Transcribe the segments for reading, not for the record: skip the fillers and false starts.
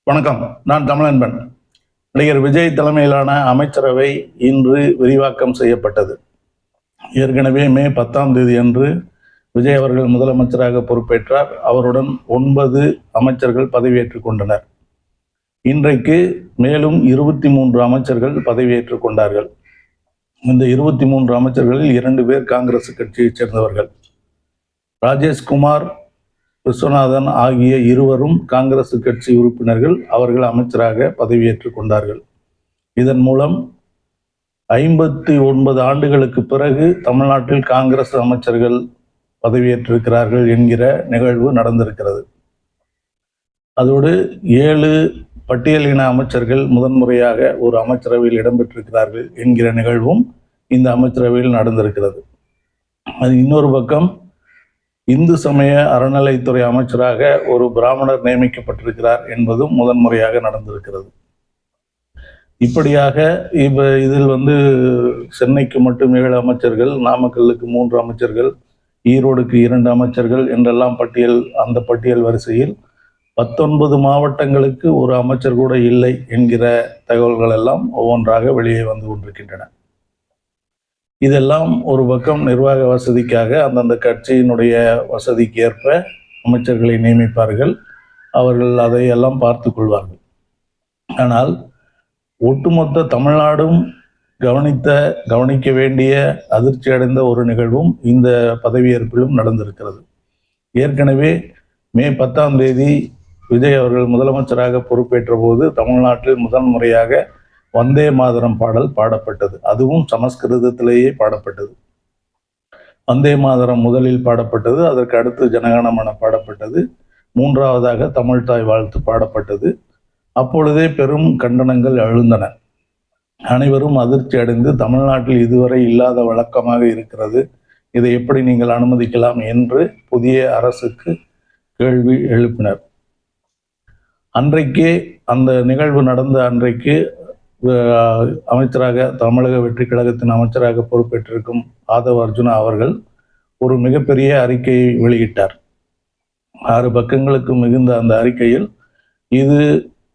வணக்கம். நான் தமிழன்பன். நடிகர் விஜய் தலைமையிலான அமைச்சரவை இன்று விரிவாக்கம் செய்யப்பட்டது. ஏற்கனவே மே 10ஆம் தேதி அன்று விஜய் அவர்கள் முதலமைச்சராக பொறுப்பேற்றார். அவருடன் 9 அமைச்சர்கள் பதவியேற்றுக் கொண்டனர். இன்றைக்கு மேலும் 23 அமைச்சர்கள் பதவியேற்றுக் கொண்டார்கள். இந்த 23 அமைச்சர்களில் 2 பேர் காங்கிரஸ் கட்சியைச் சேர்ந்தவர்கள். ராஜேஷ்குமார், விஸ்வநாதன் ஆகிய இருவரும் காங்கிரஸ் கட்சி உறுப்பினர்கள். அவர்கள் அமைச்சராக பதவியேற்றுக் கொண்டார்கள். இதன் மூலம் 59 ஆண்டுகளுக்கு பிறகு தமிழ்நாட்டில் காங்கிரஸ் அமைச்சர்கள் பதவியேற்றிருக்கிறார்கள் என்கிற நிகழ்வு நடந்திருக்கிறது. அதோடு 7 பட்டியலின அமைச்சர்கள் முதன்முறையாக ஒரு அமைச்சரவையில் இடம்பெற்றிருக்கிறார்கள் என்கிற நிகழ்வும் இந்த அமைச்சரவையில் நடந்திருக்கிறது. அது இன்னொரு பக்கம் இந்து சமய அறநிலைத்துறை அமைச்சராக ஒரு பிராமணர் நியமிக்கப்பட்டிருக்கிறார் என்பதும் முதன்முறையாக நடந்திருக்கிறது. இப்படியாக இதில் சென்னைக்கு மட்டும் 7 அமைச்சர்கள், நாமக்கல்லுக்கு 3 அமைச்சர்கள், ஈரோடுக்கு 2 அமைச்சர்கள் என்றெல்லாம் அந்த பட்டியல் வரிசையில் 19 மாவட்டங்களுக்கு ஒரு அமைச்சர் கூட இல்லை என்கிற தகவல்கள் எல்லாம் ஒவ்வொன்றாக வெளியே வந்து கொண்டிருக்கின்றன. இதெல்லாம் ஒரு பக்கம் நிர்வாக வசதிக்காக அந்தந்த கட்சியினுடைய வசதிக்கு ஏற்ப அமைச்சர்களை நியமிப்பார்கள். அவர்கள் அதையெல்லாம் பார்த்து கொள்வார்கள். ஆனால் ஒட்டுமொத்த தமிழ்நாடும் கவனிக்க வேண்டிய அதிர்ச்சி அடைந்த ஒரு நிகழ்வும் இந்த பதவியேற்பிலும் நடந்திருக்கிறது. ஏற்கனவே மே 10ஆம் தேதி விஜய் அவர்கள் முதலமைச்சராக பொறுப்பேற்ற போது தமிழ்நாட்டில் முதன்முறையாக வந்தே மாதரம் பாடல் பாடப்பட்டது. அதுவும் சமஸ்கிருதத்திலேயே பாடப்பட்டது. வந்தே மாதரம் முதலில் பாடப்பட்டது. அதற்கு அடுத்து ஜனகணமன பாடப்பட்டது. 3ஆவதாக தமிழ்தாய் வாழ்த்து பாடப்பட்டது. அப்பொழுதே பெரும் கண்டனங்கள் எழுந்தன. அனைவரும் அதிர்ச்சி அடைந்து தமிழ்நாட்டில் இதுவரை இல்லாத வழக்கமாக இருக்கிறது, இதை எப்படி நீங்கள் அனுமதிக்கலாம் என்று புதிய அரசுக்கு கேள்வி எழுப்பினர். அன்றைக்கே அந்த நிகழ்வு நடந்த அன்றைக்கு அமைச்சராக தமிழக வெற்றி கழகத்தின் அமைச்சராக பொறுப்பேற்றிருக்கும் ஆதவ அர்ஜுனா அவர்கள் ஒரு மிகப்பெரிய அறிக்கையை வெளியிட்டார். 6 பக்கங்களுக்கு மிகுந்த அந்த அறிக்கையில் இது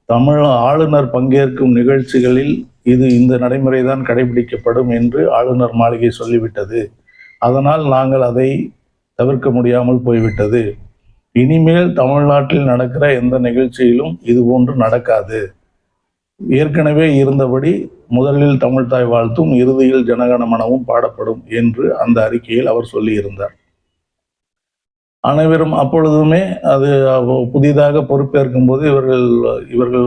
தமிழ் ஆளுநர் பங்கேற்கும் நிகழ்ச்சிகளில் இந்த நடைமுறைதான் கடைபிடிக்கப்படும் என்று ஆளுநர் மாளிகை சொல்லிவிட்டது. அதனால் நாங்கள் அதை தவிர்க்க முடியாமல் போய்விட்டது. இனிமேல் தமிழ்நாட்டில் நடக்கிற எந்த நிகழ்ச்சியிலும் இது போன்று நடக்காது. ஏற்கனவே இருந்தபடி முதலில் தமிழ்தாய் வாழ்த்தும் இறுதியில் ஜனகணமனவும் பாடப்படும் என்று அந்த அறிக்கையில் அவர் சொல்லியிருந்தார். அனைவரும் அப்பொழுதுமே அது புதிதாக பொறுப்பேற்கும் போது இவர்கள்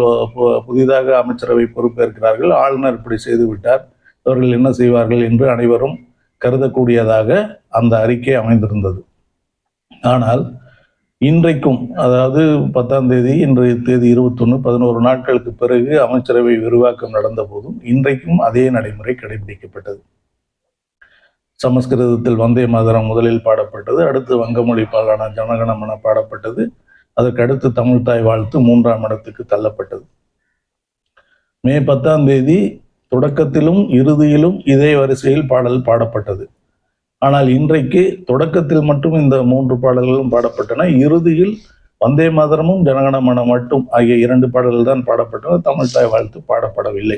புதிதாக அமைச்சரவை பொறுப்பேற்கிறார்கள், ஆளுநர் இப்படி செய்து விட்டார், இவர்கள் என்ன செய்வார்கள் என்று அனைவரும் கருதக்கூடியதாக அந்த அறிக்கை அமைந்திருந்தது. ஆனால் இன்றைக்கும், அதாவது 10ஆம் தேதி, இன்றைய தேதி 21, 11 நாட்களுக்கு பிறகு அமைச்சரவை விரிவாக்கம் நடந்த போதும் இன்றைக்கும் அதே நடைமுறை கடைபிடிக்கப்பட்டது. சமஸ்கிருதத்தில் வந்தே மாதரம் முதலில் பாடப்பட்டது. அடுத்து வங்கமொழி பாலான ஜனகணமன பாடப்பட்டது. அதற்கு அடுத்து தமிழ்தாய் வாழ்த்து 3ஆம் இடத்துக்கு தள்ளப்பட்டது. மே 10ஆம் தேதி தொடக்கத்திலும் இறுதியிலும் இதே வரிசையில் பாடல் பாடப்பட்டது. ஆனால் இன்றைக்கு தொடக்கத்தில் மட்டும் இந்த 3 பாடல்களும் பாடப்பட்டன. இறுதியில் வந்தே மாதரமும் ஜனகணமன மட்டும் ஆகிய 2 பாடல்கள் தான் பாடப்பட்டன. தமிழ்தாய் வாழ்த்து பாடப்படவில்லை.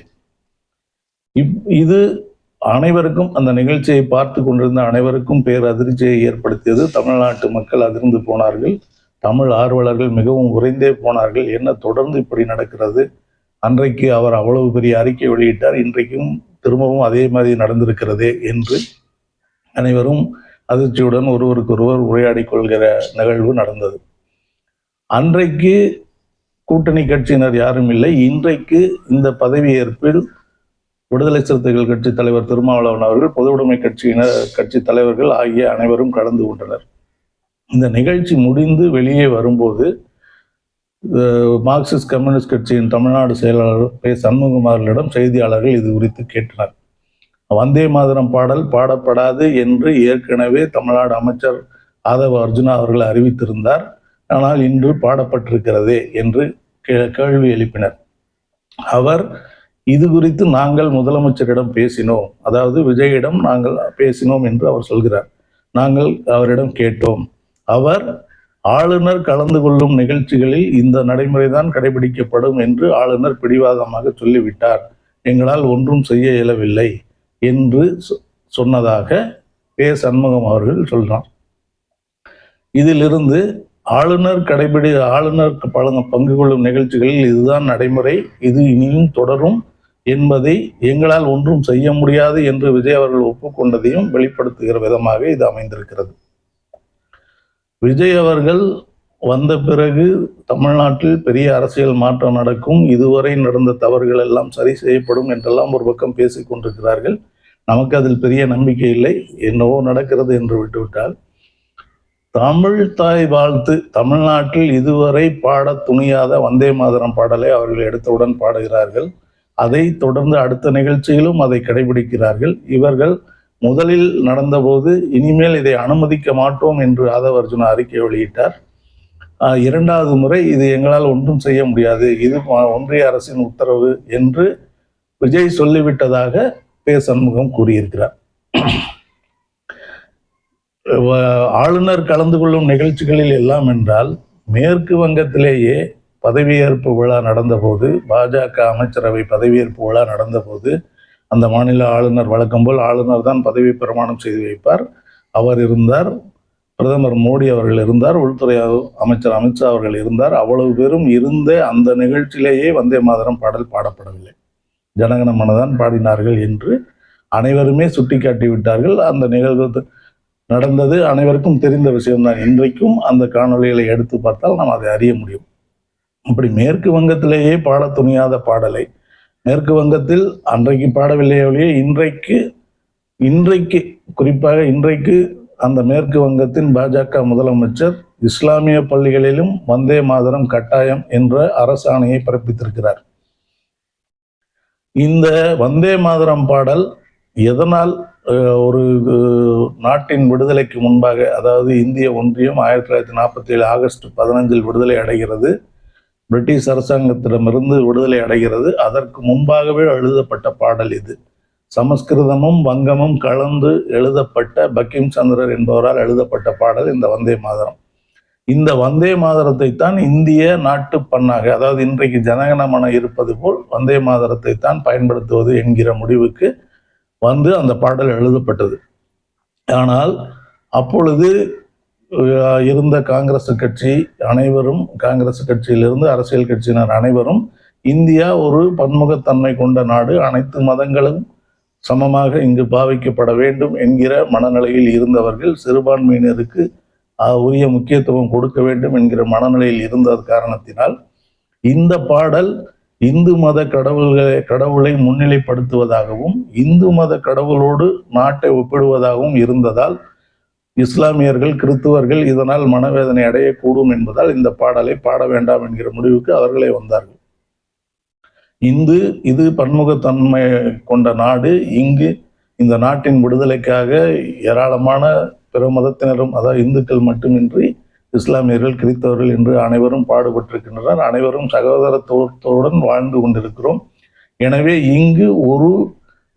இது அனைவருக்கும், அந்த நிகழ்ச்சியை பார்த்து கொண்டிருந்த அனைவருக்கும் பேரதிர்ச்சியை ஏற்படுத்தியது. தமிழ்நாட்டு மக்கள் அதிர்ந்து போனார்கள். தமிழ் ஆர்வலர்கள் மிகவும் உறைந்தே போனார்கள். என்ன தொடர்ந்து இப்படி நடக்கிறது? அன்றைக்கு அவர் அவ்வளவு பெரிய அறிக்கை வெளியிட்டார், இன்றைக்கும் திரும்பவும் அதே மாதிரி நடந்திருக்கிறதே என்று அனைவரும் அதிர்ச்சியுடன் ஒருவருக்கொருவர் உரையாடி கொள்கிற நிகழ்வு நடந்தது. அன்றைக்கு கூட்டணி கட்சியினர் யாரும் இல்லை. இன்றைக்கு இந்த பதவியேற்பில் விடுதலை சிறுத்தைகள் கட்சி தலைவர் திருமாவளவன் அவர்கள், பொதுவுடைமை கட்சி தலைவர்கள் ஆகிய அனைவரும் கலந்து கொண்டனர். இந்த நிகழ்ச்சி முடிந்து வெளியே வரும்போது மார்க்சிஸ்ட் கம்யூனிஸ்ட் கட்சியின் தமிழ்நாடு செயலாளர் சண்முகமாரிடம் செய்தியாளர்கள் இது குறித்து கேட்டனர். வந்தே மாதரம் பாடல் பாடப்படாது என்று ஏற்கனவே தமிழ்நாடு அமைச்சர் ஆதவ அர்ஜுனா அவர்கள் அறிவித்திருந்தார். ஆனால் இன்று பாடப்பட்டிருக்கிறதே என்று கேள்வி எழுப்பினர். அவர் இது குறித்து நாங்கள் முதலமைச்சரிடம் பேசினோம், அதாவது விஜயிடம் நாங்கள் பேசினோம் என்று அவர் சொல்கிறார். நாங்கள் அவரிடம் கேட்டோம். அவர் ஆளுநர் கலந்து கொள்ளும் நிகழ்ச்சிகளில் இந்த நடைமுறைதான் கடைபிடிக்கப்படும் என்று ஆளுநர் பிடிவாதமாக சொல்லிவிட்டார். எங்களால் ஒன்றும் செய்ய இயலவில்லை என்று சொன்னதாக சண்முகம் அவர்கள் சொல்றார். இதிலிருந்து ஆளுநர் பங்கு கொள்ளும் நிகழ்ச்சிகளில் இதுதான் நடைமுறை, இது இனியும் தொடரும் என்பதை எங்களால் ஒன்றும் செய்ய முடியாது என்று விஜய் அவர்கள் ஒப்புக்கொண்டதையும் வெளிப்படுத்துகிற விதமாக இது அமைந்திருக்கிறது. விஜய் அவர்கள் வந்த பிறகு தமிழ்நாட்டில் பெரிய அரசியல் மாற்றம் நடக்கும், இதுவரை நடந்த தவறுகள் எல்லாம் சரி செய்யப்படும் என்றெல்லாம் ஒரு பக்கம் பேசிக் கொண்டிருக்கிறார்கள். நமக்கு அதில் பெரிய நம்பிக்கை இல்லை. என்னவோ நடக்கிறது என்று விட்டுவிட்டால், தமிழ் தாய் வாழ்த்து தமிழ்நாட்டில் இதுவரை பாட துணியாத வந்தே மாதரம் பாடலை அவர்கள் எடுத்தவுடன் பாடுகிறார்கள். அதை தொடர்ந்து அடுத்த நிகழ்ச்சியிலும் அதை கடைபிடிக்கிறார்கள். இவர்கள் முதலில் நடந்தபோது இனிமேல் இதை அனுமதிக்க மாட்டோம் என்று ஆதவ அர்ஜுனா அறிக்கை வெளியிட்டார். இரண்டாவது முறை இது எங்களால் ஒன்றும் செய்ய முடியாது, இது ஒன்றிய அரசின் உத்தரவு என்று விஜய் சொல்லிவிட்டதாக சண்முகம் கூறியிருக்கிறார். ஆளுநர் கலந்து கொள்ளும் நிகழ்ச்சிகளில் எல்லாம் என்றால், மேற்கு வங்கத்திலேயே பதவியேற்பு விழா நடந்தபோது, பாஜக அமைச்சரவை பதவியேற்பு விழா நடந்தபோது, அந்த மாநில ஆளுநர் வழக்கம் போல் ஆளுநர் தான் பதவி பிரமாணம் செய்து வைப்பார். அவர் இருந்தார், பிரதமர் மோடி அவர்கள் இருந்தார், உள்துறை அமைச்சர் அமித்ஷா அவர்கள் இருந்தார். அவ்வளவு பேரும் இருந்த அந்த நிகழ்ச்சியிலேயே வந்தே மாதரம் பாடல் பாடப்படவில்லை, ஜனகன மனதான் பாடினார்கள் என்று அனைவருமே சுட்டிக்காட்டி விட்டார்கள். அந்த நிகழ்வு நடந்தது அனைவருக்கும் தெரிந்த விஷயம்தான். இன்றைக்கும் அந்த காணொலிகளை எடுத்து பார்த்தால் நாம் அதை அறிய முடியும். அப்படி மேற்கு வங்கத்திலேயே பாட துணியாத பாடலை மேற்கு வங்கத்தில் அன்றைக்கு பாடவில்லையே, இன்றைக்கு குறிப்பாக இன்றைக்கு அந்த மேற்கு வங்கத்தின் பாஜக முதலமைச்சர் இஸ்லாமிய பள்ளிகளிலும் வந்தே மாதரம் கட்டாயம் என்ற அரசாணையை பிறப்பித்திருக்கிறார். இந்த வந்தே மாதரம் பாடல் எதனால் ஒரு நாட்டின் விடுதலைக்கு முன்பாக, அதாவது இந்திய ஒன்றியம் 1947 ஆகஸ்ட் 15 விடுதலை அடைகிறது, பிரிட்டிஷ் அரசாங்கத்திடமிருந்து விடுதலை அடைகிறது. அதற்கு முன்பாகவே எழுதப்பட்ட பாடல் இது. சமஸ்கிருதமும் வங்கமும் கலந்து எழுதப்பட்ட பங்கிம் சந்திரர் என்பவரால் எழுதப்பட்ட பாடல் இந்த வந்தே மாதரம். இந்த வந்தே மாதரத்தை தான் இந்திய நாட்டு பண்ணாக, அதாவது இன்றைக்கு ஜனகணமன இருப்பது போல் வந்தே மாதரத்தை தான் பயன்படுத்துவது என்கிற முடிவுக்கு வந்து அந்த பாடல் எழுதப்பட்டது. ஆனால் அப்பொழுது இருந்த காங்கிரஸ் கட்சி அனைவரும், காங்கிரஸ் கட்சியிலிருந்து அரசியல் கட்சியினர் அனைவரும், இந்தியா ஒரு பன்முகத்தன்மை கொண்ட நாடு, அனைத்து மதங்களும் சமமாக இங்கு பாவிக்கப்பட வேண்டும் என்கிற மனநிலையில் இருந்தவர்கள், சிறுபான்மையினருக்கு உரிய முக்கியத்துவம் கொடுக்க வேண்டும் என்கிற மனநிலையில் இருந்த காரணத்தினால் இந்த பாடல் இந்து மத கடவுளை முன்னிலைப்படுத்துவதாகவும் இந்து மத கடவுளோடு நாட்டை ஒப்பிடுவதாகவும் இருந்ததால் இஸ்லாமியர்கள், கிறிஸ்துவர்கள் இதனால் மனவேதனை அடையக்கூடும் என்பதால் இந்த பாடலை பாட வேண்டாம் என்கிற முடிவுக்கு அவர்களே வந்தார்கள். இது பன்முகத்தன்மை கொண்ட நாடு. இங்கு இந்த நாட்டின் விடுதலைக்காக ஏராளமான பிற மதத்தினரும், அதாவது இந்துக்கள் மட்டுமின்றி இஸ்லாமியர்கள், கிறிஸ்தவர்கள் என்று அனைவரும் பாடுபட்டிருக்கின்றனர். அனைவரும் சகோதரத்துவத்துடன் வாழ்ந்து கொண்டிருக்கிறோம். எனவே இங்கு ஒரு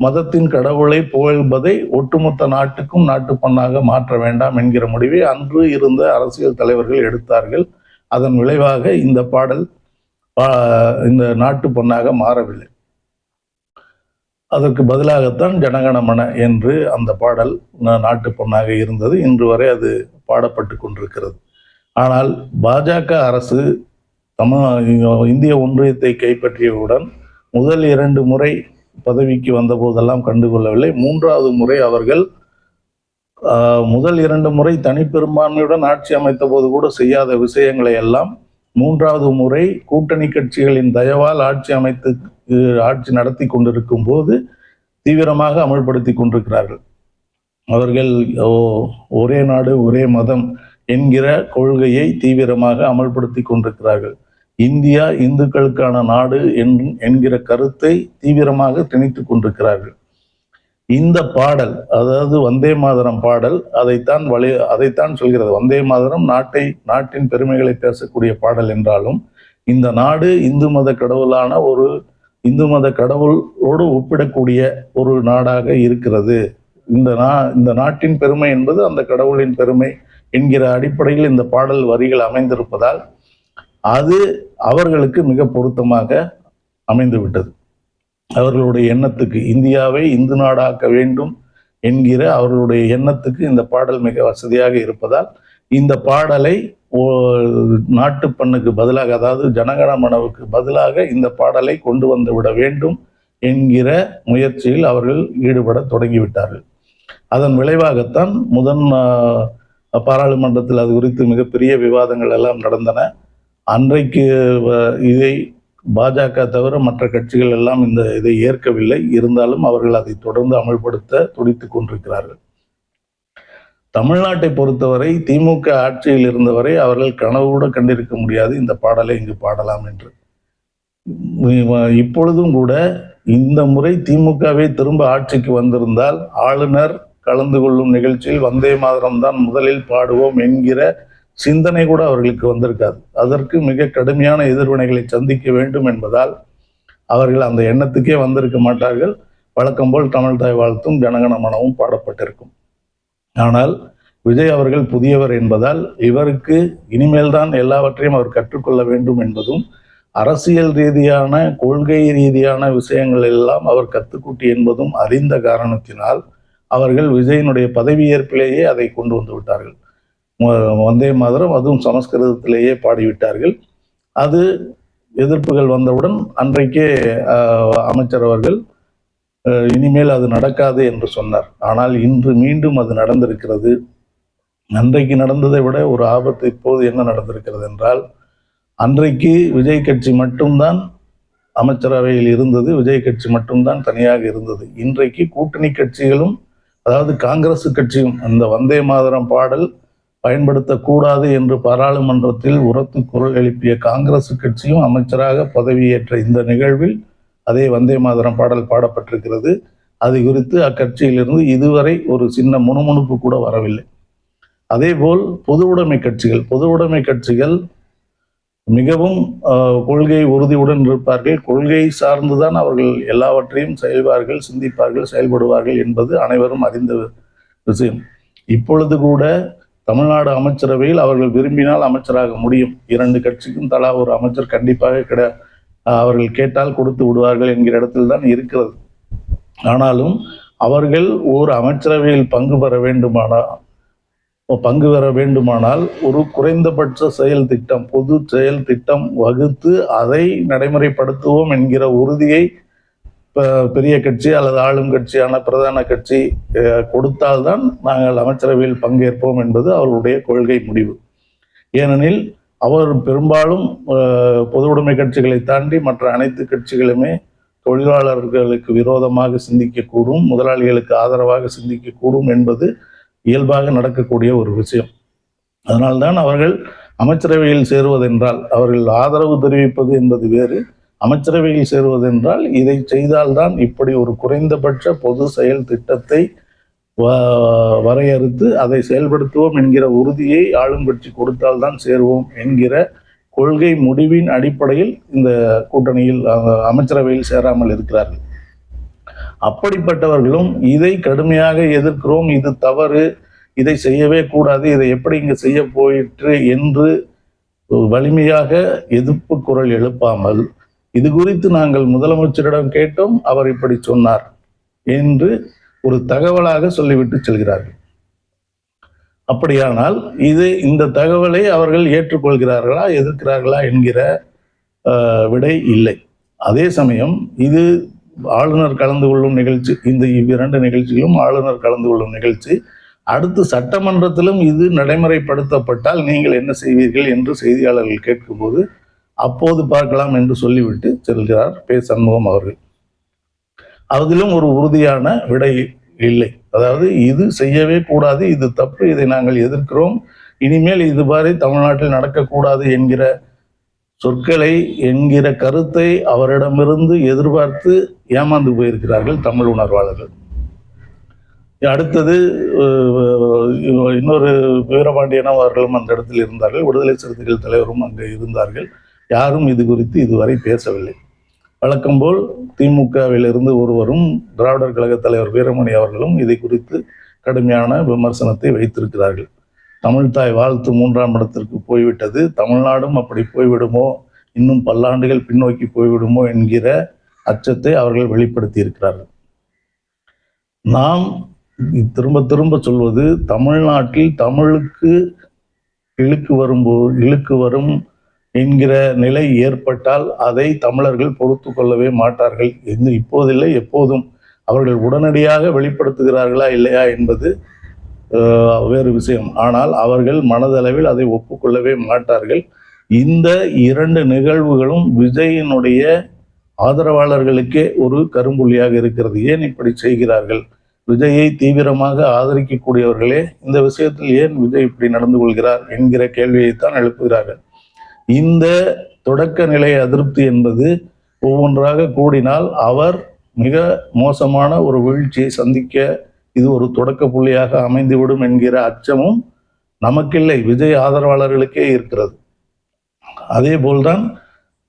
மதத்தின் கடவுளை புகழ்வதை ஒட்டுமொத்த நாட்டுக்கும் நாட்டு பண்ணாக மாற்ற வேண்டாம் என்கிற முடிவை அன்று இருந்த அரசியல் தலைவர்கள் எடுத்தார்கள். அதன் விளைவாக இந்த பாடல் இந்த நாட்டு பொன்னாக மாறவில்லை. அதற்கு பதிலாகத்தான் ஜனகணமன என்று அந்த பாடல் நாட்டு பொன்னாக இருந்தது. இன்று வரை அது பாடப்பட்டு கொண்டிருக்கிறது. ஆனால் பாஜக அரசு இந்திய ஒன்றியத்தை கைப்பற்றியவுடன் முதல் 2 முறை பதவிக்கு வந்த போதெல்லாம் கண்டுகொள்ளவில்லை. 3வது முறை அவர்கள் முதல் 2 முறை தனிப்பெரும்பான்மையுடன் ஆட்சி அமைத்த போது கூட செய்யாத விஷயங்களை எல்லாம் 3வது முறை கூட்டணி கட்சிகளின் தயவால் ஆட்சி நடத்தி கொண்டிருக்கும் போது தீவிரமாக அமல்படுத்தி கொண்டிருக்கிறார்கள். அவர்கள் ஒரே நாடு ஒரே மதம் என்கிற கொள்கையை தீவிரமாக அமல்படுத்தி கொண்டிருக்கிறார்கள். இந்தியா இந்துக்களுக்கான நாடு என்கிற கருத்தை தீவிரமாக திணித்து கொண்டிருக்கிறார்கள். இந்த பாடல், அதாவது வந்தே மாதரம் பாடல், அதைத்தான் சொல்கிறது. வந்தே மாதரம் நாட்டின் பெருமைகளை பேசக்கூடிய பாடல் என்றாலும் இந்த நாடு இந்து மத கடவுளான ஒரு இந்து மத கடவுளோடு ஒப்பிடக்கூடிய ஒரு நாடாக இருக்கிறது. இந்த நாட்டின் பெருமை என்பது அந்த கடவுளின் பெருமை என்கிற அடிப்படையில் இந்த பாடல் வரிகள் அமைந்திருப்பதால் அது அவர்களுக்கு மிக பொருத்தமாக அமைந்து விட்டது. அவர்களுடைய எண்ணத்துக்கு, இந்தியாவை இந்து நாடாக்க வேண்டும் என்கிற அவர்களுடைய எண்ணத்துக்கு இந்த பாடல் மிக வசதியாக இருப்பதால் இந்த பாடலை நாட்டு பண்ணுக்கு பதிலாக, அதாவது ஜனகணமனவுக்கு பதிலாக இந்த பாடலை கொண்டு வந்து விட வேண்டும் என்கிற முயற்சியில் அவர்கள் ஈடுபட தொடங்கிவிட்டார்கள். அதன் விளைவாகத்தான் பாராளுமன்றத்தில் அது குறித்து மிகப்பெரிய விவாதங்கள் எல்லாம் நடந்தன. அன்றைக்கு இதை பாஜக தவிர மற்ற கட்சிகள் எல்லாம் இதை ஏற்கவில்லை. இருந்தாலும் அவர்கள் அதை தொடர்ந்து அமல்படுத்த துடித்துக் கொண்டிருக்கிறார்கள். தமிழ்நாட்டை பொறுத்தவரை திமுக ஆட்சியில் இருந்தவரை அவர்கள் கனவு கூட கண்டிருக்க முடியாது இந்த பாடலை இங்கு பாடலாம் என்று. இப்பொழுதும் கூட இந்த முறை திமுகவே திரும்ப ஆட்சிக்கு வந்திருந்தால் ஆளுநர் கலந்து கொள்ளும் நிகழ்ச்சியில் வந்தே மாதரம் தான் முதலில் பாடுவோம் என்கிற சிந்தனை கூட அவர்களுக்கு வந்திருக்காது. அதற்கு மிக கடுமையான எதிர்வினைகளை சந்திக்க வேண்டும் என்பதால் அவர்கள் அந்த எண்ணத்துக்கே வந்திருக்க மாட்டார்கள். வழக்கம் போல் தமிழ் தாய் வாழ்த்தும் ஜனகணமனவும் பாடப்பட்டிருக்கும். ஆனால் விஜய் அவர்கள் புதியவர் என்பதால் இவருக்கு இனிமேல் தான் எல்லாவற்றையும் அவர் கற்றுக்கொள்ள வேண்டும் என்பதும், அரசியல் ரீதியான கொள்கை ரீதியான விஷயங்கள் எல்லாம் அவர் கத்துக்குட்டி என்பதும் அறிந்த காரணத்தினால் அவர்கள் விஜயனுடைய பதவியேற்பிலேயே அதை கொண்டு வந்து விட்டார்கள். வந்தே மாதரம், அதுவும் சமஸ்கிருதத்திலேயே பாடிவிட்டார்கள். அது எதிர்ப்புகள் வந்தவுடன் அன்றைக்கே அமைச்சர் அவர்கள் இனிமேல் அது நடக்காது என்று சொன்னார். ஆனால் இன்று மீண்டும் அது நடந்திருக்கிறது. அன்றைக்கு நடந்ததை விட ஒரு ஆபத்து இப்போது என்ன நடந்திருக்கிறது என்றால், அன்றைக்கு விஜய் கட்சி மட்டும்தான் அமைச்சரவையில் இருந்தது, விஜய் கட்சி மட்டும்தான் தனியாக இருந்தது. இன்றைக்கு கூட்டணி கட்சிகளும், அதாவது காங்கிரஸ் கட்சியும் அந்த வந்தே மாதரம் பாடல் பயன்படுத்தக்கூடாது என்று பாராளுமன்றத்தில் உரத்து குரல் எழுப்பிய காங்கிரஸ் கட்சியும் அமைச்சராக பதவியேற்ற இந்த நிகழ்வில் அதே வந்தே மாதரம் பாடல் பாடப்பட்டிருக்கிறது. அது குறித்து அக்கட்சியிலிருந்து இதுவரை ஒரு சின்ன முணுமுணுப்பு கூட வரவில்லை. அதேபோல் பொது உடைமை கட்சிகள் மிகவும் கொள்கை உறுதியுடன் இருப்பார்கள். கொள்கை சார்ந்துதான் அவர்கள் எல்லாவற்றையும் செய்வார்கள், சிந்திப்பார்கள், செயல்படுவார்கள் என்பது அனைவரும் அறிந்த விஷயம். இப்பொழுது கூட தமிழ்நாடு அமைச்சரவையில் அவர்கள் விரும்பினால் அமைச்சராக முடியும். 2 கட்சிக்கும் தலா ஒரு அமைச்சர் கண்டிப்பாக அவர்கள் கேட்டால் கொடுத்து விடுவார்கள் என்கிற இடத்தில் தான் இருக்கிறது. ஆனாலும் அவர்கள் ஒரு அமைச்சரவையில் பங்கு பெற வேண்டுமானால் ஒரு குறைந்தபட்ச செயல் திட்டம், பொது செயல் திட்டம் வகுத்து அதை நடைமுறைப்படுத்துவோம் என்கிற உறுதியை பெரிய கட்சி அல்லது ஆளும் கட்சியான பிரதான கட்சி கொடுத்தால்தான் நாங்கள் அமைச்சரவையில் பங்கேற்போம் என்பது அவர்களுடைய கொள்கை முடிவு. ஏனெனில் அவர் பெரும்பாலும் பொது உடைமை கட்சிகளை தாண்டி மற்ற அனைத்து கட்சிகளுமே தொழிலாளர்களுக்கு விரோதமாக சிந்திக்கக்கூடும், முதலாளிகளுக்கு ஆதரவாக சிந்திக்கக்கூடும் என்பது இயல்பாக நடக்கக்கூடிய ஒரு விஷயம். அதனால்தான் அவர்கள் அமைச்சரவையில் சேருவதென்றால், அவர்கள் ஆதரவு தெரிவிப்பது என்பது வேறு, அமைச்சரவையில் சேருவதென்றால் இதை செய்தால்தான், இப்படி ஒரு குறைந்தபட்ச பொது செயல் திட்டத்தை வரையறுத்து அதை செயல்படுத்துவோம் என்கிற உறுதியை ஆளும் கட்சி கொடுத்தால்தான் சேருவோம் என்கிற கொள்கை முடிவின் அடிப்படையில் இந்த கூட்டணியில் அமைச்சரவையில் சேராமல் இருக்கிறார்கள். அப்படிப்பட்டவர்களும் இதை கடுமையாக எதிர்க்கிறோம், இது தவறு, இதை செய்யவே கூடாது, இதை எப்படி இங்கு செய்ய போயிற்று என்று வலிமையாக எதிர்ப்பு குரல் எழுப்பாமல், இது குறித்து நாங்கள் முதலமைச்சரிடம் கேட்டோம், அவர் இப்படி சொன்னார் என்று ஒரு தகவலாக சொல்லிவிட்டு செல்கிறார்கள். அப்படியானால் இந்த தகவலை அவர்கள் ஏற்றுக்கொள்கிறார்களா, எதிர்க்கிறார்களா என்கிற விடை இல்லை. அதே சமயம் இது ஆளுநர் கலந்து கொள்ளும் நிகழ்ச்சி, இந்த 2 நிகழ்ச்சிகளும் ஆளுநர் கலந்து கொள்ளும் நிகழ்ச்சி, அடுத்து சட்டமன்றத்திலும் இது நடைமுறைப்படுத்தப்பட்டால் நீங்கள் என்ன செய்வீர்கள் என்று செய்தியாளர்கள் கேட்கும்போது அப்போது பார்க்கலாம் என்று சொல்லிவிட்டு செல்கிறார் சண்முகம் அவர்கள். அதிலும் ஒரு உறுதியான விடை இல்லை. அதாவது இது செய்யவே கூடாது, இது தப்பு, இதை நாங்கள் எதிர்க்கிறோம், இனிமேல் இது மாதிரி தமிழ்நாட்டில் நடக்கக்கூடாது என்கிற சொற்களை என்கிற கருத்தை அவரிடமிருந்து எதிர்பார்த்து ஏமாந்து போயிருக்கிறார்கள் தமிழ் உணர்வாளர்கள். அடுத்தது இன்னொரு வீரபாண்டியன் அவர்களும் அந்த இடத்தில் இருந்தார்கள், விடுதலை சிறுத்தைகள் தலைவரும் அங்கே இருந்தார்கள். யாரும் இது குறித்து இதுவரை பேசவில்லை. வழக்கம்போல் திமுகவிலிருந்து ஒருவரும் திராவிடர் கழக தலைவர் வீரமணி அவர்களும் இதை குறித்து கடுமையான விமர்சனத்தை வைத்திருக்கிறார்கள். தமிழ்தாய் வாழ்த்து 3ஆம் இடத்திற்கு போய்விட்டது. தமிழ்நாடும் அப்படி போய்விடுமோ, இன்னும் பல்லாண்டுகள் பின்னோக்கி போய்விடுமோ என்கிற அச்சத்தை அவர்கள் வெளிப்படுத்தி இருக்கிறார்கள். நாம் திரும்ப திரும்ப சொல்வது, தமிழ்நாட்டில் தமிழுக்கு இழுக்கு வரும் என்கிற நிலை ஏற்பட்டால் அதை தமிழர்கள் பொறுத்து கொள்ளவே மாட்டார்கள். இப்போதில்லை, எப்போதும். அவர்கள் உடனடியாக வெளிப்படுத்துகிறார்களா இல்லையா என்பது வேறு விஷயம். ஆனால் அவர்கள் மனதளவில் அதை ஒப்புக்கொள்ளவே மாட்டார்கள். இந்த 2 நிகழ்வுகளும் விஜயினுடைய ஆதரவாளர்களுக்கே ஒரு கரும்புள்ளியாக இருக்கிறது. ஏன் இப்படி செய்கிறார்கள்? விஜயை தீவிரமாக ஆதரிக்கக்கூடியவர்களே இந்த விஷயத்தில் ஏன் விஜய் இப்படி நடந்து கொள்கிறார் என்கிற கேள்வியைத்தான் எழுப்புகிறார்கள். இந்த தொடக்க நிலை அதிருப்தி என்பது ஒவ்வொன்றாக கூடினால் அவர் மிக மோசமான ஒரு வீழ்ச்சியை சந்திக்க இது ஒரு தொடக்க புள்ளியாக அமைந்துவிடும் என்கிற அச்சமும் நமக்கில்லை, விஜய் ஆதரவாளர்களுக்கே இருக்கிறது. அதே போல்தான்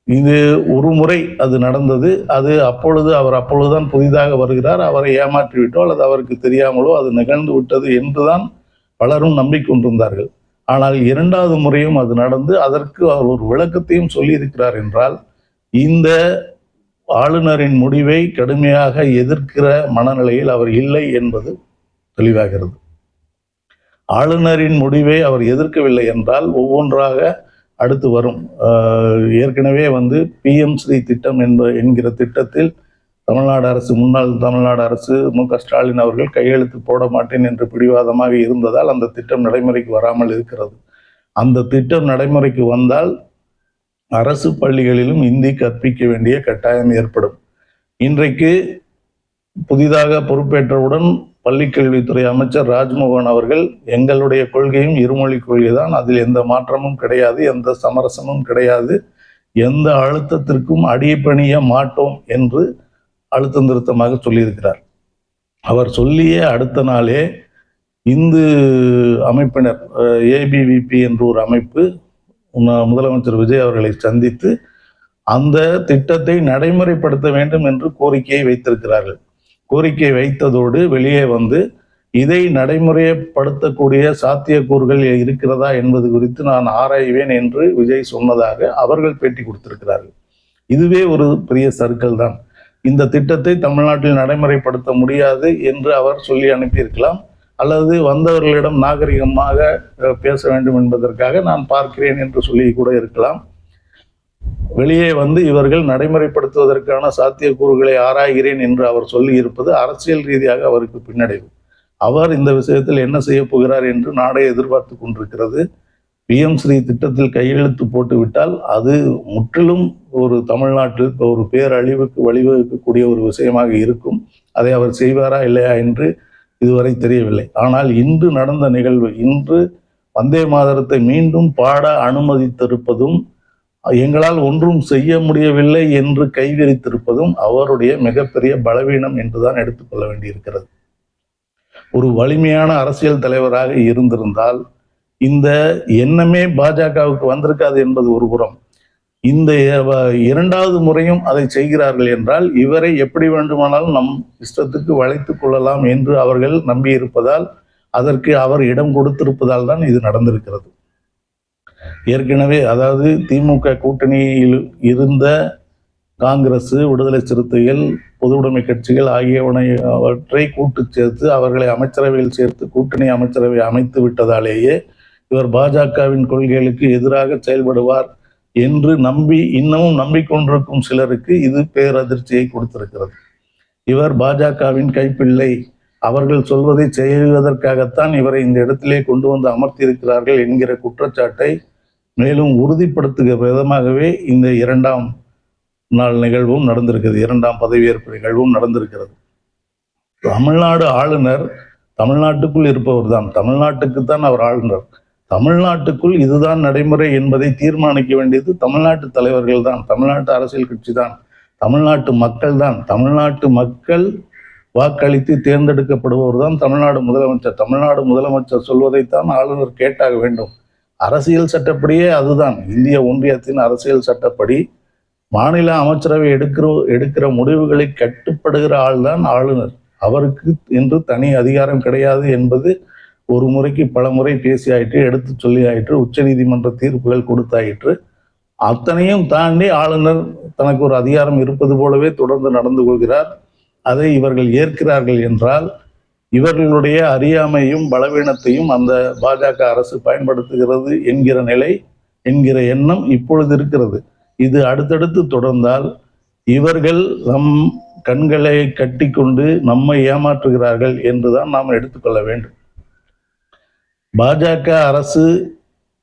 இது ஒரு முறை அது நடந்தது. அது அவர் அப்பொழுதுதான் புதிதாக வருகிறார், அவரை ஏமாற்றிவிட்டோ அல்லது அவருக்கு தெரியாமலோ அது நிகழ்ந்து விட்டது என்றுதான் பலரும் நம்பிக்கொண்டிருந்தார்கள். ஆனால் 2வது முறையும் அது நடந்து அதற்கு அவர் ஒரு விளக்கத்தையும் சொல்லியிருக்கிறார் என்றால், இந்த ஆளுநரின் முடிவை கடுமையாக எதிர்க்கிற மனநிலையில் அவர் இல்லை என்பது தெளிவாகிறது. ஆளுநரின் முடிவை அவர் எதிர்க்கவில்லை என்றால் ஒவ்வொன்றாக அடுத்து வரும். ஏற்கனவே பிஎம் ஸ்ரீ திட்டம் என்கிற திட்டத்தில் முன்னாள் தமிழ்நாடு அரசு மு.க. ஸ்டாலின் அவர்கள் கையெழுத்து போட மாட்டேன் என்று பிடிவாதமாக இருந்ததால் அந்த திட்டம் நடைமுறைக்கு வராமல் இருக்கிறது. அந்த திட்டம் நடைமுறைக்கு வந்தால் அரசு பள்ளிகளிலும் இந்தி கற்பிக்க வேண்டிய கட்டாயம் ஏற்படும். இன்றைக்கு புதிதாக பொறுப்பேற்றவுடன் பள்ளிக்கல்வித்துறை அமைச்சர் ராஜ்மோகன் அவர்கள், எங்களுடைய கொள்கையும் இருமொழி கொள்கை தான், அதில் எந்த மாற்றமும் கிடையாது, எந்த சமரசமும் கிடையாது, எந்த அழுத்தத்திற்கும் அடிபணிய மாட்டோம் என்று அழுத்தம் திருத்தமாக சொல்லியிருக்கிறார். அவர் சொல்லிய அடுத்த நாளே இந்து அமைப்பினர் ஏபிவிபி என்ற ஒரு அமைப்பு முதலமைச்சர் விஜய் அவர்களை சந்தித்து அந்த திட்டத்தை நடைமுறைப்படுத்த வேண்டும் என்று கோரிக்கையை வைத்திருக்கிறார்கள். கோரிக்கை வைத்ததோடு வெளியே இதை நடைமுறைப்படுத்தக்கூடிய சாத்தியக்கூறுகள் இருக்கிறதா என்பது குறித்து நான் ஆராய்வேன் என்று விஜய் சொன்னதாக அவர்கள் பேட்டி கொடுத்திருக்கிறார்கள். இதுவே ஒரு பெரிய சர்க்கிள் தான். இந்த திட்டத்தை தமிழ்நாட்டில் நடைமுறைப்படுத்த முடியாது என்று அவர் சொல்லி அனுப்பியிருக்கலாம், அல்லது வந்தவர்களிடம் நாகரிகமாக பேச வேண்டும் என்பதற்காக நான் பார்க்கிறேன் என்று சொல்லி கூட இருக்கலாம். வெளியே இவர்கள் நடைமுறைப்படுத்துவதற்கான சாத்தியக்கூறுகளை ஆராய்கிறேன் என்று அவர் சொல்லி இருப்பது அரசியல் ரீதியாக அவருக்கு பின்னடைவு. அவர் இந்த விஷயத்தில் என்ன செய்ய போகிறார் என்று நாடே எதிர்பார்த்து கொண்டிருக்கிறது. பிஎம் ஸ்ரீ திட்டத்தில் கையெழுத்து போட்டுவிட்டால் அது முற்றிலும் ஒரு தமிழ்நாட்டில் ஒரு பேரழிவுக்கு வழிவகுக்கக்கூடிய ஒரு விஷயமாக இருக்கும். அதை அவர் செய்வாரா இல்லையா என்று இதுவரை தெரியவில்லை. ஆனால் இன்று நடந்த நிகழ்வு, இன்று வந்தே மாதரத்தை மீண்டும் பாட அனுமதித்திருப்பதும் எங்களால் ஒன்றும் செய்ய முடியவில்லை என்று கைவிரித்திருப்பதும் அவருடைய மிகப்பெரிய பலவீனம் என்றுதான் எடுத்துக்கொள்ள வேண்டியிருக்கிறது. ஒரு வலிமையான அரசியல் தலைவராக இருந்திருந்தால் இந்த எண்ணமே பாஜகவுக்கு வந்திருக்காது என்பது ஒரு புறம். இந்த 2வது முறையும் அதை செய்கிறார்கள் என்றால் இவரை எப்படி வேண்டுமானாலும் நம் இஷ்டத்துக்கு வளைத்துக் கொள்ளலாம் என்று அவர்கள் நம்பியிருப்பதால், அதற்கு அவர் இடம் கொடுத்திருப்பதால் தான் இது நடந்திருக்கிறது. ஏற்கனவே அதாவது திமுக கூட்டணியில் இருந்த காங்கிரஸ், விடுதலை சிறுத்தைகள், பொதுவுடைமை கட்சிகள் ஆகியவற்றை கூட்டு சேர்த்து அவர்களை அமைச்சரவையில் சேர்த்து கூட்டணி அமைச்சரவை அமைத்து விட்டதாலேயே இவர் பாஜகவின் கொள்கைகளுக்கு எதிராக செயல்படுவார் என்று இன்னமும் நம்பிக்கொண்டிருக்கும் சிலருக்கு இது பேரதிர்ச்சியை கொடுத்திருக்கிறது. இவர் பாஜகவின் கைப்பிள்ளை, அவர்கள் சொல்வதை செய்வதற்காகத்தான் இவரை இந்த இடத்திலே கொண்டு அமர்த்தியிருக்கிறார்கள் என்கிற குற்றச்சாட்டை மேலும் உறுதிப்படுத்துகிற விதமாகவே இந்த 2ஆம் நாள் நிகழ்வும் நடந்திருக்கிறது. 2ஆம் பதவியேற்பு நிகழ்வும் நடந்திருக்கிறது. தமிழ்நாடு ஆளுநர் தமிழ்நாட்டுக்குள் இருப்பவர் தான், தமிழ்நாட்டுக்குத்தான் அவர் ஆளுநர். தமிழ்நாட்டுக்குள் இதுதான் நடைமுறை என்பதை தீர்மானிக்க வேண்டியது தமிழ்நாட்டு தலைவர்கள் தான், தமிழ்நாட்டு அரசியல் கட்சி தான், தமிழ்நாட்டு மக்கள் தான். தமிழ்நாட்டு மக்கள் வாக்களித்து தேர்ந்தெடுக்கப்படுபவர் தான் தமிழ்நாடு முதலமைச்சர். தமிழ்நாடு முதலமைச்சர் சொல்வதைத்தான் ஆளுநர் கேட்டாக வேண்டும். அரசியல் சட்டப்படியே அதுதான். இந்திய ஒன்றியத்தின் அரசியல் சட்டப்படி மாநில அமைச்சரவை எடுக்கிற முடிவுகளை கட்டுப்படுகிற ஆள்தான் ஆளுநர். அவருக்கு என்று தனி அதிகாரம் கிடையாது என்பது ஒரு முறைக்கு பல முறை பேசி ஆயிற்று, எடுத்து சொல்லி ஆயிற்று, உச்சநீதிமன்ற தீர்ப்புகள் கொடுத்தாயிற்று. அத்தனையும் தாண்டி ஆளுநர் தனக்கு ஒரு அதிகாரம் இருப்பது போலவே தொடர்ந்து நடந்து கொள்கிறார். அதை இவர்கள் ஏற்கிறார்கள் என்றால் இவர்களுடைய அறியாமையும் பலவீனத்தையும் அந்த பாஜக அரசு பயன்படுத்துகிறது என்கிற எண்ணம் இப்பொழுது இருக்கிறது. இது அடுத்தடுத்து தொடர்ந்தால் இவர்கள் நம் கண்களை கட்டி கொண்டு நம்மை ஏமாற்றுகிறார்கள் என்றுதான் நாம் எடுத்துக்கொள்ள வேண்டும். பாஜக அரசு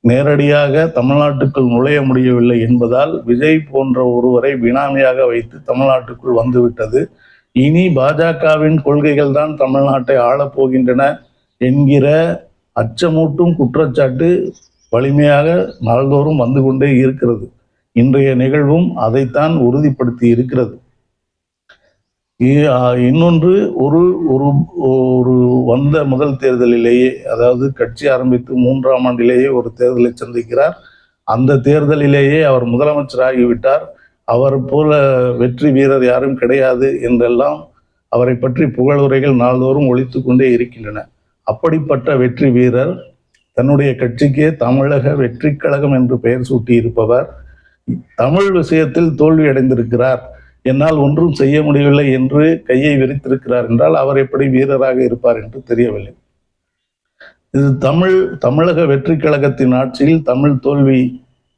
நேரடியாக தமிழ்நாட்டுக்குள் நுழைய முடியவில்லை என்பதால் விஜய் போன்ற ஒருவரை பினாமியாக வைத்து தமிழ்நாட்டுக்குள் வந்துவிட்டது. இனி பாஜகவின் கொள்கைகள் தான் தமிழ்நாட்டை ஆளப்போகின்றன என்கிற அச்சமூட்டும் குற்றச்சாட்டு வலிமையாக நாள்தோறும் வந்து கொண்டே இருக்கிறது. இன்றைய நிகழ்வும் அதைத்தான் உறுதிப்படுத்தி இருக்கிறது. இன்னொன்று, ஒரு ஒரு வந்த முதல் தேர்தலிலேயே, அதாவது கட்சி ஆரம்பித்து 3ஆம் ஆண்டிலேயே ஒரு தேர்தலை சந்திக்கிறார். அந்த தேர்தலிலேயே அவர் முதலமைச்சராகிவிட்டார். அவர் போல வெற்றி வீரர் யாரும் கிடையாது என்றெல்லாம் அவரை பற்றி புகழுரைகள் நாள்தோறும் ஒலித்து கொண்டே இருக்கின்றன. அப்படிப்பட்ட வெற்றி வீரர் தன்னுடைய கட்சிக்கே தமிழக வெற்றி கழகம் என்று பெயர் சூட்டி இருப்பவர் தமிழ் விஷயத்தில் தோல்வி அடைந்திருக்கிறார், என்னால் ஒன்றும் செய்ய முடியவில்லை என்று கையை விரித்திருக்கிறார் என்றால் அவர் எப்படி வீரராக இருப்பார் என்று தெரியவில்லை. இது தமிழக வெற்றி கழகத்தின் ஆட்சியில்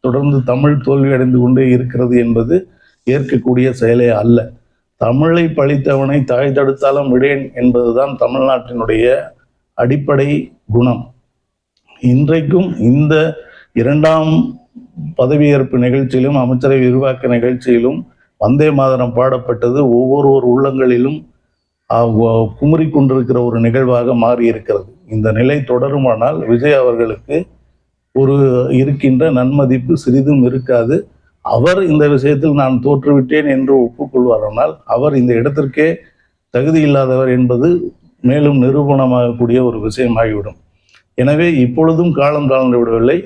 தொடர்ந்து தமிழ் தோல்வி அடைந்து கொண்டே இருக்கிறது என்பது ஏற்கக்கூடிய செயலே அல்ல. தமிழை பழித்தவனை தாய் தடுத்தாலும் விடேன் என்பதுதான் தமிழ்நாட்டினுடைய அடிப்படை குணம். இன்றைக்கும் இந்த 2ஆம் பதவியேற்பு நிகழ்ச்சியிலும் அமைச்சரவை விரிவாக்க நிகழ்ச்சியிலும் வந்தே மாதரம் பாடப்பட்டது ஒவ்வொருவர் உள்ளங்களிலும் குமுறி கொண்டிருக்கிற ஒரு நிகழ்வாக மாறி இருக்கிறது. இந்த நிலை தொடருமானால் விஜய் அவர்களுக்கு இருக்கின்ற நன்மதிப்பு சிறிதும் இருக்காது. அவர் இந்த விஷயத்தில் நான் தோற்றுவிட்டேன் என்று ஒப்புக்கொள்வாரானால் அவர் இந்த இடத்திற்கே தகுதி இல்லாதவர் என்பது மேலும் நிரூபணமாகக்கூடிய ஒரு விஷயமாகிவிடும். எனவே இப்பொழுதும் காலம் தாழ்ந்து விடவில்லை.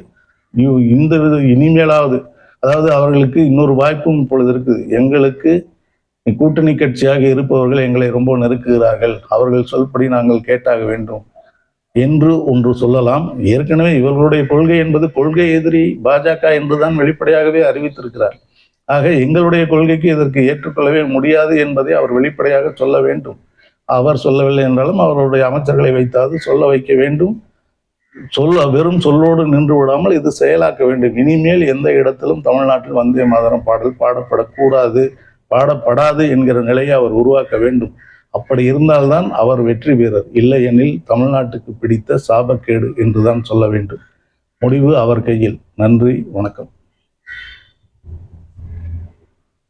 இனிமேலாவது, அதாவது அவர்களுக்கு இன்னொரு வாய்ப்பும் இப்பொழுது இருக்குது. எங்களுக்கு கூட்டணி கட்சியாக இருப்பவர்கள் எங்களை ரொம்ப நெருக்குகிறார்கள், அவர்கள் சொல்படி நாங்கள் கேட்டாக வேண்டும் என்று ஒன்று சொல்லலாம். ஏற்கனவே இவர்களுடைய கொள்கை என்பது கொள்கை எதிரி பாஜக என்றுதான் வெளிப்படையாகவே அறிவித்திருக்கிறார். ஆக எங்களுடைய கொள்கைக்கு இதற்கு ஏற்றுக்கொள்ளவே முடியாது என்பதை அவர் வெளிப்படையாக சொல்ல வேண்டும். அவர் சொல்லவில்லை என்றாலும் அவருடைய அமைச்சர்களை வைத்தாவது சொல்ல வைக்க வேண்டும். வெறும் சொல்லோடு நின்று விடாமல் இது செயலாக்க வேண்டும். இனிமேல் எந்த இடத்திலும் தமிழ்நாட்டில் வந்தே மாதரம் பாடல் பாடப்படாது என்கிற நிலையை அவர் உருவாக்க வேண்டும். அப்படி இருந்தால்தான் அவர் வெற்றி வீரர். இல்லையெனில் தமிழ்நாட்டுக்கு பிடித்த சாபக்கேடு என்றுதான் சொல்ல வேண்டும். முடிவு அவர் கையில். நன்றி, வணக்கம்.